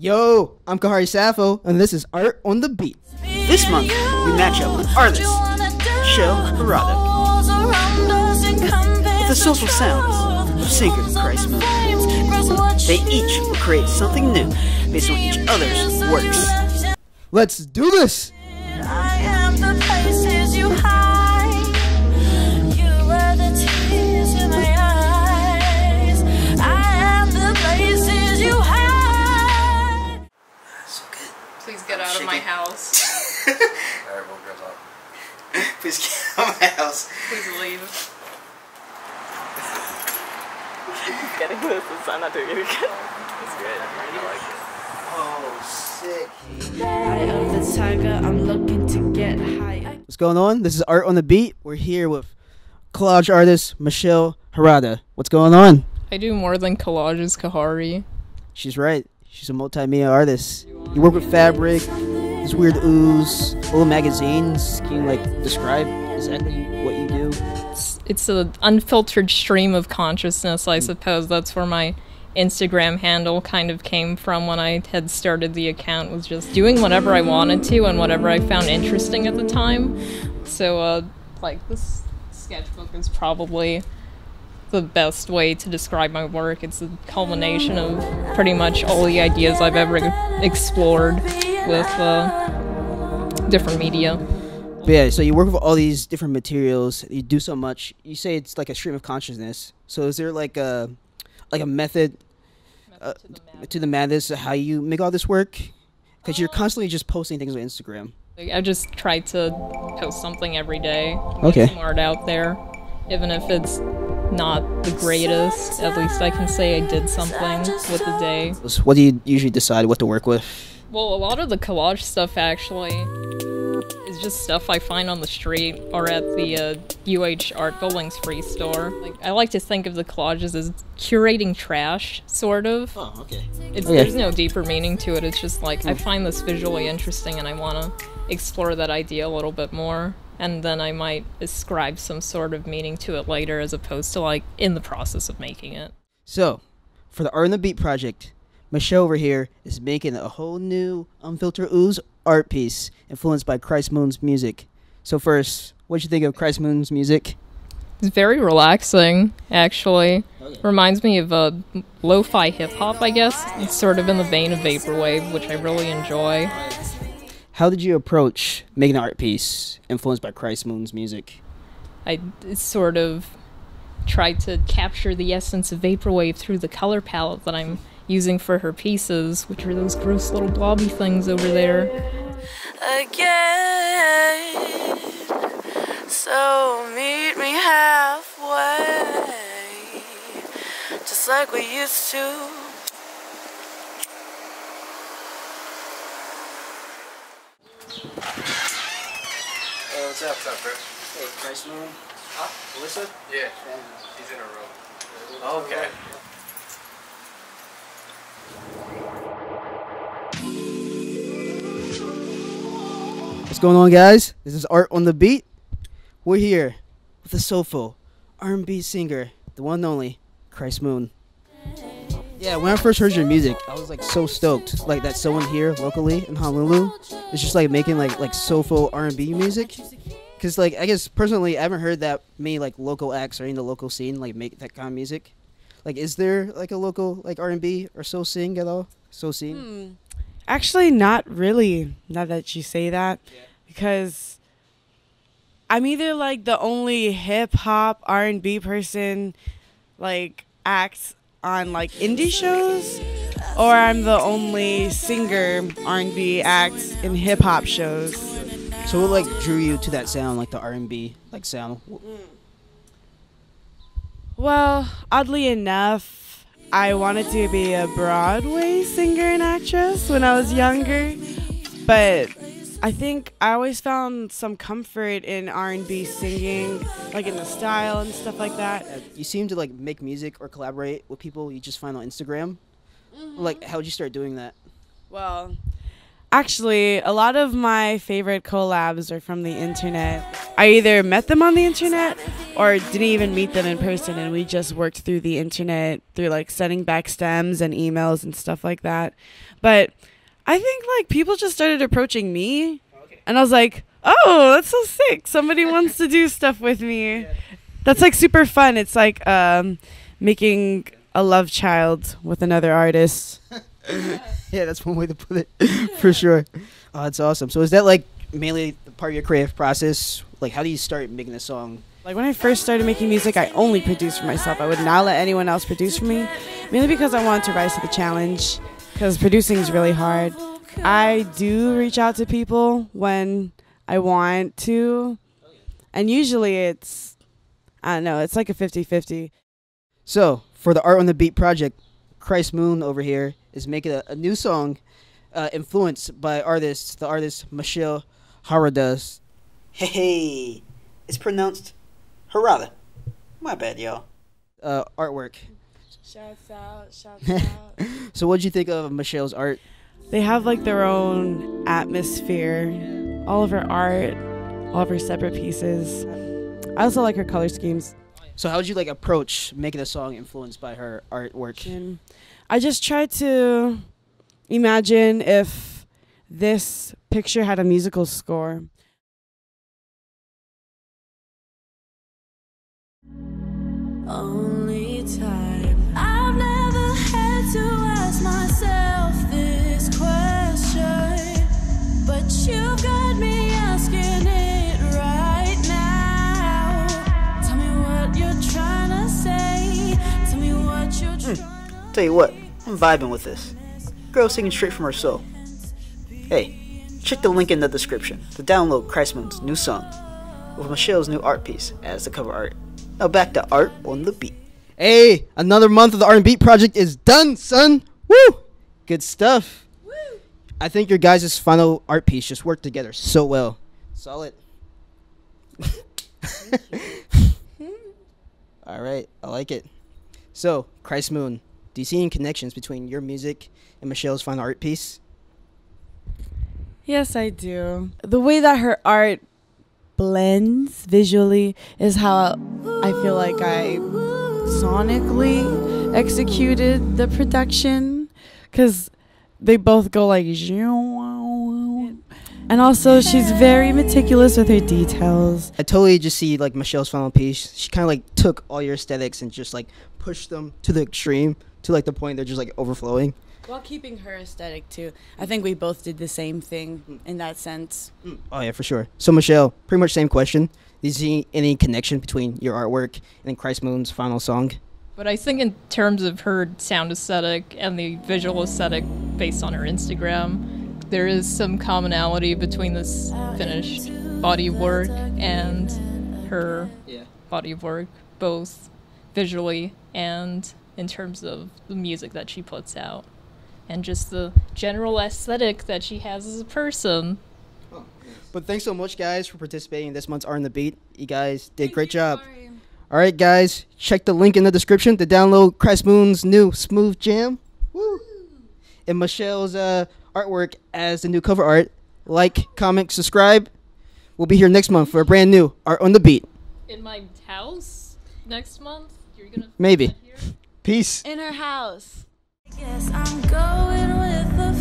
Yo, I'm Khari Saffo, and this is Art on the Beat. This month, we match up with artist Harada with the soulful sounds of singer Christ Moon. They each will create something new based on each other's works. Let's do this! I am the places you hide. You are the tears in my eyes. I am the places you hide. So good. Please get out of my house. Alright, we'll get up. Please get out of my house. Please leave. Getting this is not doing it again. It's good. I like it. Oh, sick. I am the tiger. I'm looking to get high. What's going on? This is Art on the Beat. We're here with collage artist Michelle Harada. What's going on? I do more than collages, Khari. She's right. She's a multimedia artist. You work with fabric, these weird ooze, little magazines. Can you like describe exactly what you do? It's an unfiltered stream of consciousness, I suppose. That's where my Instagram handle kind of came from when I had started the account, was just doing whatever I wanted to and whatever I found interesting at the time. So, like, this sketchbook is probably the best way to describe my work. It's a culmination of pretty much all the ideas I've ever explored with different media. But yeah, so you work with all these different materials. You do so much. You say it's like a stream of consciousness. So is there like a method to the madness of how you make all this work? Because you're constantly just posting things on Instagram. I just try to post something every day. Okay. Get some art out there, even if it's not the greatest. At least I can say I did something with the day. What do you usually decide what to work with? Well, a lot of the collage stuff actually is just stuff I find on the street or at the Art Building's free store. Like, I like to think of the collages as curating trash, sort of. Oh, okay. There's no deeper meaning to it. It's just like, I find this visually interesting and I want to explore that idea a little bit more. And then I might ascribe some sort of meaning to it later as opposed to like in the process of making it. So, for the Art on the Beat project, Michelle over here is making a whole new unfiltered ooze art piece influenced by Christ Moon's music. So first, what'd you think of Christ Moon's music? It's very relaxing, actually. Okay. Reminds me of lo-fi hip-hop, I guess. It's sort of in the vein of vaporwave, which I really enjoy. How did you approach making an art piece influenced by Christ Moon's music? I sort of tried to capture the essence of vaporwave through the color palette that I'm using for her pieces, which are those gross little blobby things over there. Again, so meet me halfway, just like we used to. Hey, what's up? What's up, bro? Hey, Christ Moon. Melissa? Yeah, he's in a room. Okay. What's going on, guys? This is Art on the Beat. We're here with the soulful R&B singer, the one and only Christ Moon. Yeah, when I first heard your music, I was like so stoked. Like that someone here locally in Honolulu is just like making like soulful R&B music. Cause like I guess personally I haven't heard that many like local acts or in the local scene like make that kind of music. Like, is there like a local like R&B or soul sing at all? Soul scene? Actually, not really, now that you say that, because I'm either like the only hip-hop R&B person like acts on like indie shows, or I'm the only singer R&B acts in hip-hop shows. So what like drew you to that sound, like the R&B like sound? Well, oddly enough, I wanted to be a Broadway singer and actress when I was younger, but I think I always found some comfort in R&B singing, like in the style and stuff like that. You seem to like make music or collaborate with people you just find on Instagram. Like, how did you start doing that? Well, actually, a lot of my favorite collabs are from the internet. I either met them on the internet or didn't even meet them in person, and we just worked through the internet, through like sending back stems and emails and stuff like that. But I think like people just started approaching me, and I was like, oh, that's so sick. Somebody wants to do stuff with me. Yeah. That's like super fun. It's like making a love child with another artist. Yeah, that's one way to put it, for sure. Oh, that's awesome. So is that like mainly part of your creative process? Like, how do you start making a song? Like when I first started making music, I only produced for myself. I would not let anyone else produce for me, mainly because I wanted to rise to the challenge, because producing is really hard. I do reach out to people when I want to, and usually it's, I don't know, it's like a 50-50. So, for the Art on the Beat project, Christ Moon over here is making a new song influenced by the artist Michelle Harada. Hey, it's pronounced Harada. My bad, y'all. Artwork. Shouts out. So what'd you think of Michelle's art? They have like their own atmosphere. All of her art, all of her separate pieces. I also like her color schemes. So how would you like approach making a song influenced by her artwork? And I just tried to imagine if this picture had a musical score. Only time. I've never had to ask myself this question, but you got me asking it right now. Tell me what you're trying to say. Tell me what you're trying. Tell you what, I'm vibing with this. Girl singing straight from her soul. Hey, check the link in the description to download Christ Moon's new song with Michelle's new art piece as the cover art. Now back to Art on the Beat. Hey, another month of the Art and Beat project is done, son. Woo! Good stuff. Woo! I think your guys' final art piece just worked together so well. Solid. All right, I like it. So, Christ Moon, do you see any connections between your music and Michelle's final art piece? Yes, I do. The way that her art blends visually is how I feel like I sonically executed the production, because they both go like, and also she's very meticulous with her details. I totally just see like Michelle's final piece. She kind of like took all your aesthetics and just like pushed them to the extreme, to like the point they're just like overflowing. While keeping her aesthetic too. I think we both did the same thing in that sense. Oh yeah, for sure. So Michelle, pretty much same question. Do you see any connection between your artwork and Christ Moon's final song? But I think in terms of her sound aesthetic and the visual aesthetic based on her Instagram, there is some commonality between this finished body of work and her body of work, both visually and in terms of the music that she puts out. And just the general aesthetic that she has as a person. Oh, nice. But thanks so much, guys, for participating in this month's Art on the Beat. You guys did a great job. All right, guys, check the link in the description to download Christ Moon's new Smooth Jam. Woo! And Michelle's artwork as the new cover art. Like, comment, subscribe. We'll be here next month for a brand new Art on the Beat. In my house next month? You're gonna maybe. here? Peace. In her house. Guess I'm going with the